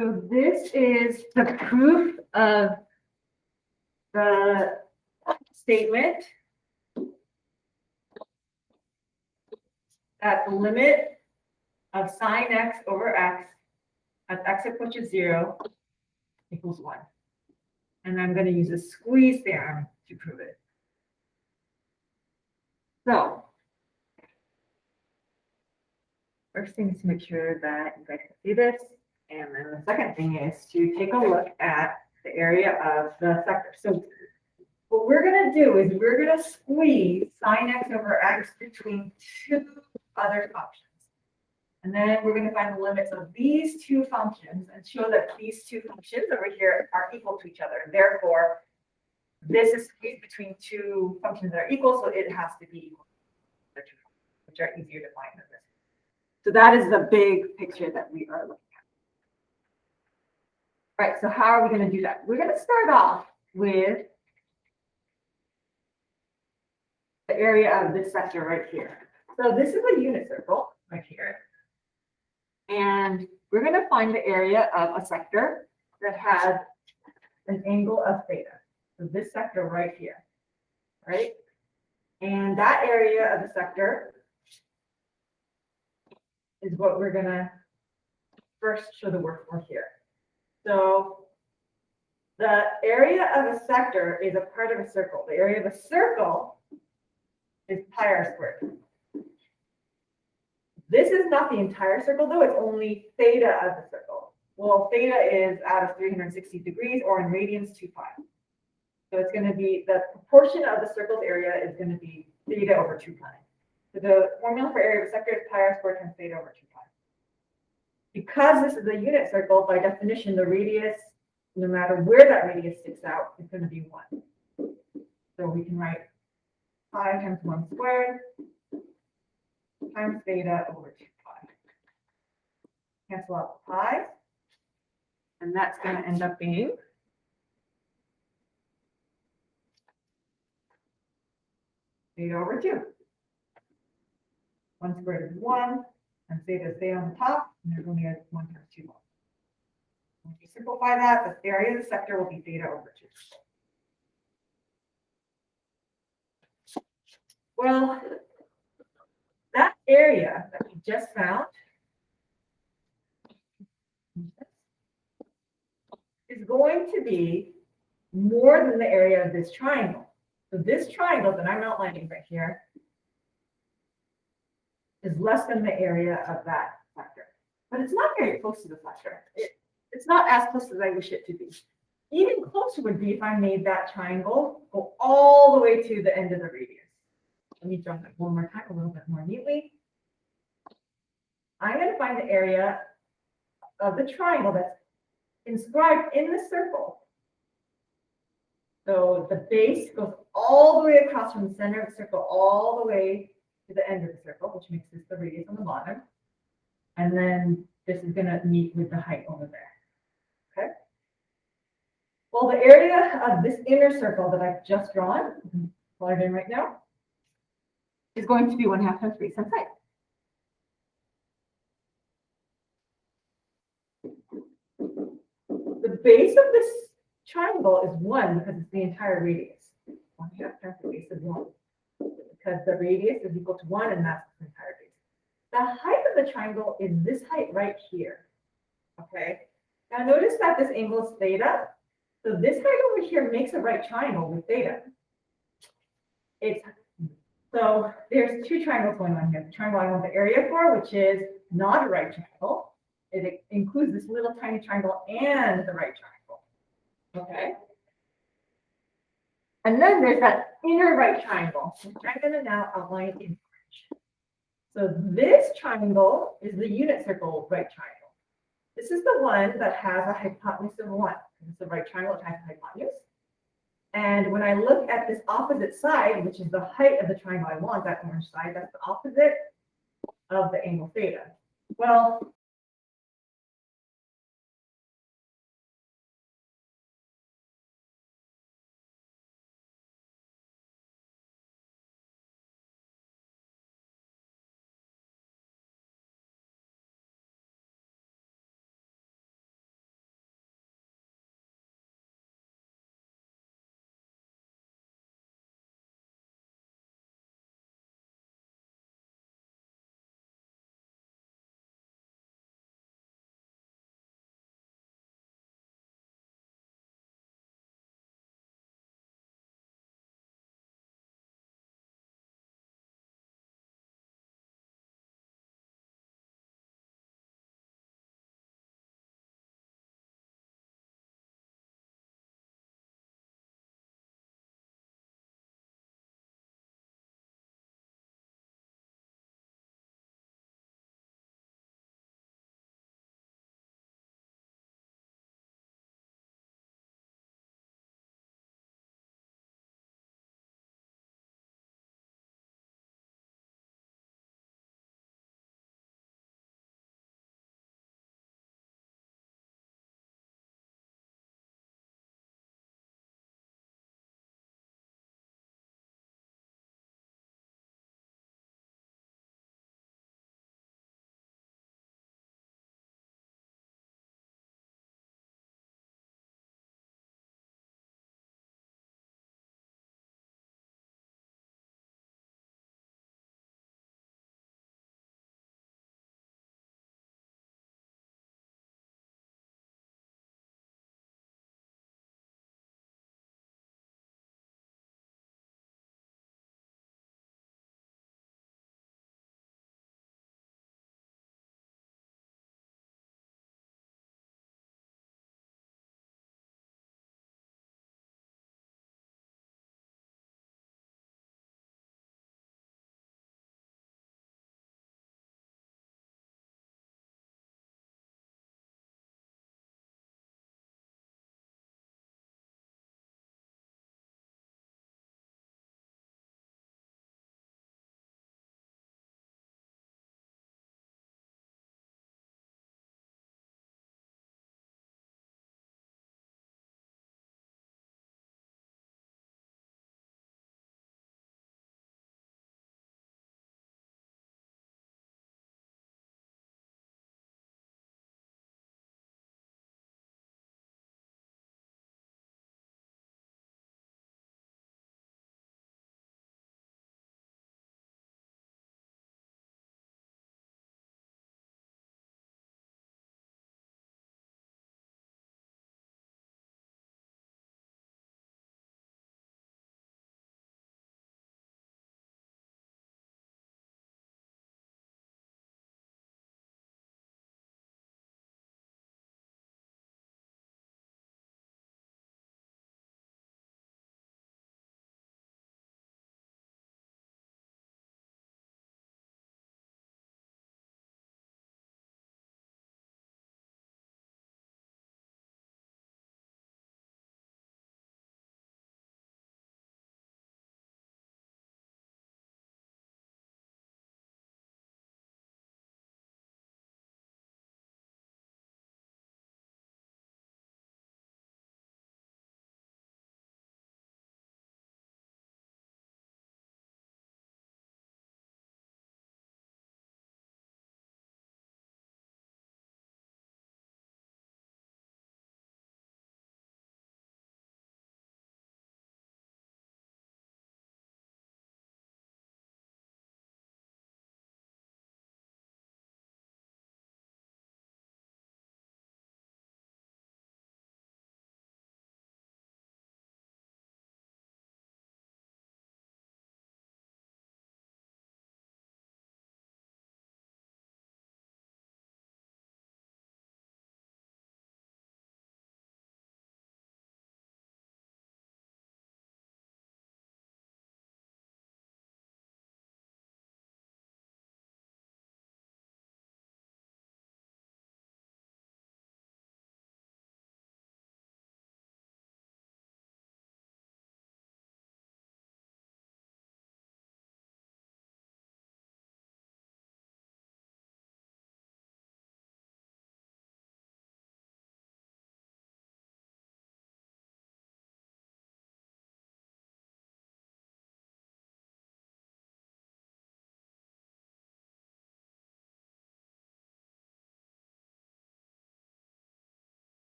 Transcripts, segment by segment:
So this is the proof of the statement that the limit of sine x over x as x approaches 0 equals 1. And I'm going to use the squeeze theorem to prove it. So first thing is to make sure that you guys can see this. And then the second thing is to take a look at the area of the sector. So what we're going to do is we're going to squeeze sine x over x between two other functions. And then we're going to find the limits of these two functions and show that these two functions over here are equal to each other. And therefore, this is squeezed between two functions that are equal, so it has to be equal to the two functions, which are easier to find than this. So that is the big picture that we are looking at. All right, so how are we going to do that? We're going to start off with the area of this sector right here. So this is a unit circle right here. And we're going to find the area of a sector that has an angle of theta. So this sector right here, right? And that area of the sector is what we're going to first show the work for here. So the area of a sector is a part of a circle. The area of a circle is pi r squared. This is not the entire circle, though. It's only theta of the circle. Well, theta is out of 360 degrees, or in radians, 2 pi. So it's going to be, the proportion of the circle's area is going to be theta over 2 pi. So the formula for area of a sector is pi r squared times theta over 2 pi. Because this is a unit circle, by definition, the radius, no matter where that radius sticks out, is going to be 1. So we can write pi times 1 squared times theta over 2 pi. Cancel out the pi. And that's going to end up being theta over 2. 1 squared is 1, and theta stay on the top, and there's only a 1 times 2. When you simplify that, the area of the sector will be theta over 2. Well, that area that we just found is going to be more than the area of this triangle. So this triangle that I'm outlining right here is less than the area of that sector. But it's not very close to the sector. It's not as close as I wish it to be. Even closer would be if I made that triangle go all the way to the end of the radius. Let me draw that one more time a little bit more neatly. I'm going to find the area of the triangle that's inscribed in the circle. So the base goes all the way across from the center of the circle all the way to the end of the circle, which makes this the radius on the bottom. And then this is going to meet with the height over there. Okay. Well, the area of this inner circle that I've just drawn, plug in right now, is going to be 1/2 times base times height. The base of this triangle is 1 because it's the entire radius. 1/2 times the base is 1. Because the radius is equal to 1, and that's the entire base. The height of the triangle is this height right here. Okay. Now notice that this angle is theta. So this height over here makes a right triangle with theta. So there's two triangles going on here. The triangle I want the area for, which is not a right triangle. It includes this little tiny triangle and the right triangle. Okay. And then there's that inner right triangle, which I'm going to now outline in orange. So this triangle is the unit circle right triangle. This is the one that has a hypotenuse of 1. It's the right triangle, it has a hypotenuse. And when I look at this opposite side, which is the height of the triangle I want, that orange side, that's the opposite of the angle theta. Well,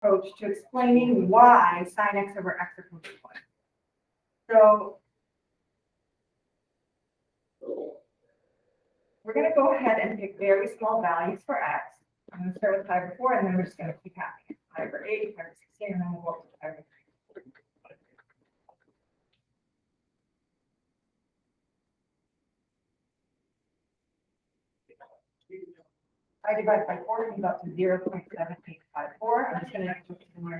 approach to explaining why sine x over x equals 1. So we're going to go ahead and pick very small values for x. I'm going to start with pi over 4, and then we're just going to keep happening. Pi over 8, pi over 16, and then we'll go up to pi over 3. I divide by 4 comes out to 0.7854. I'm just going to put it in the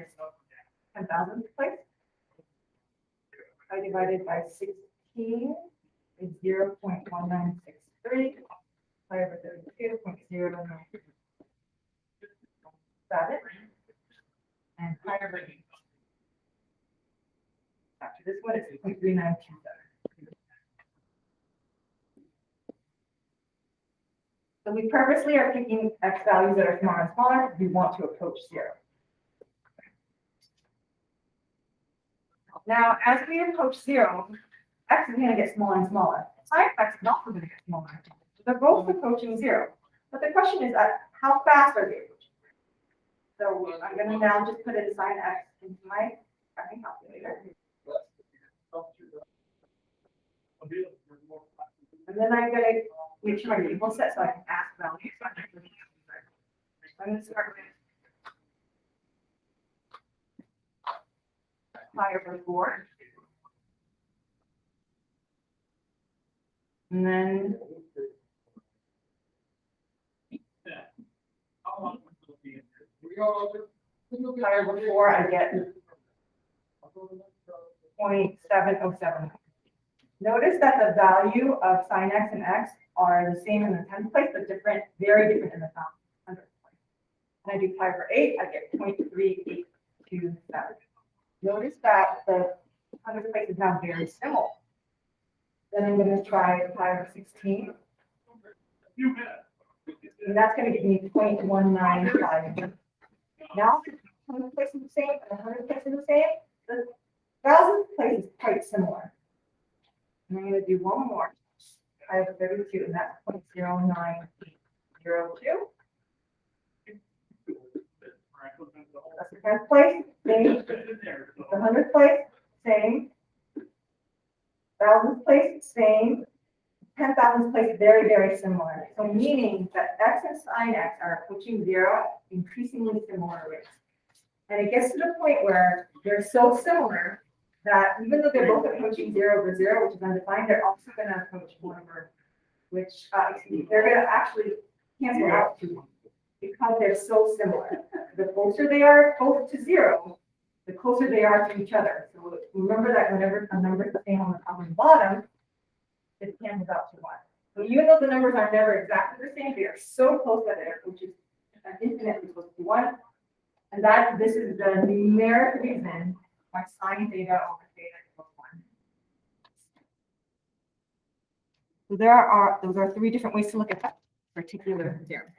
10,000th place. I divided by 16 is 0.1963. Pi over 32, 0.0967. And pi over 8. After this one, it's 0.3927. So we purposely are picking x values that are smaller and smaller because we want to approach 0. Now, as we approach 0, x is going to get smaller and smaller. Sine x is also going to get smaller. They're both approaching 0. But the question is, how fast are they approaching? So I'm going to now just put in sine x into my calculator. And then I'm going to make sure my label set so I can ask values. I'm going to start with pi over 4. And then pi over 4, I get 0.707. Notice that the value of sine x and x are the same in the 10th place, but different, very different in the 100th place. And I do pi over 8, I get 0.3827. Notice that the 100th place is now very similar. Then I'm going to try pi over 16. And that's going to give me 0.195. Now, the 100th place is the same, and the 100th place is the same. The 1000th place is quite similar. And I'm going to do one more. I have 32, and that's 0.09802. That's the 10th place, same. The 100th place, same. 1000th place, same. 10,000th place, very, very similar. So meaning that x and sine x are approaching 0 at increasingly similar rates. And it gets to the point where they're so similar that even though they're both approaching 0 over 0, which is undefined, they're also going to approach 1 over, which they're going to actually cancel out to 1 because they're so similar. The closer they are both to 0, the closer they are to each other. So remember that whenever a number is the same on the top and the bottom, it cancels out to 1. So even though the numbers are never exactly the same, they are so close that it approaches infinitely close to 1. And that this is the numeric reason why sine theta over theta equals 1. So those are 3 different ways to look at that particular theorem.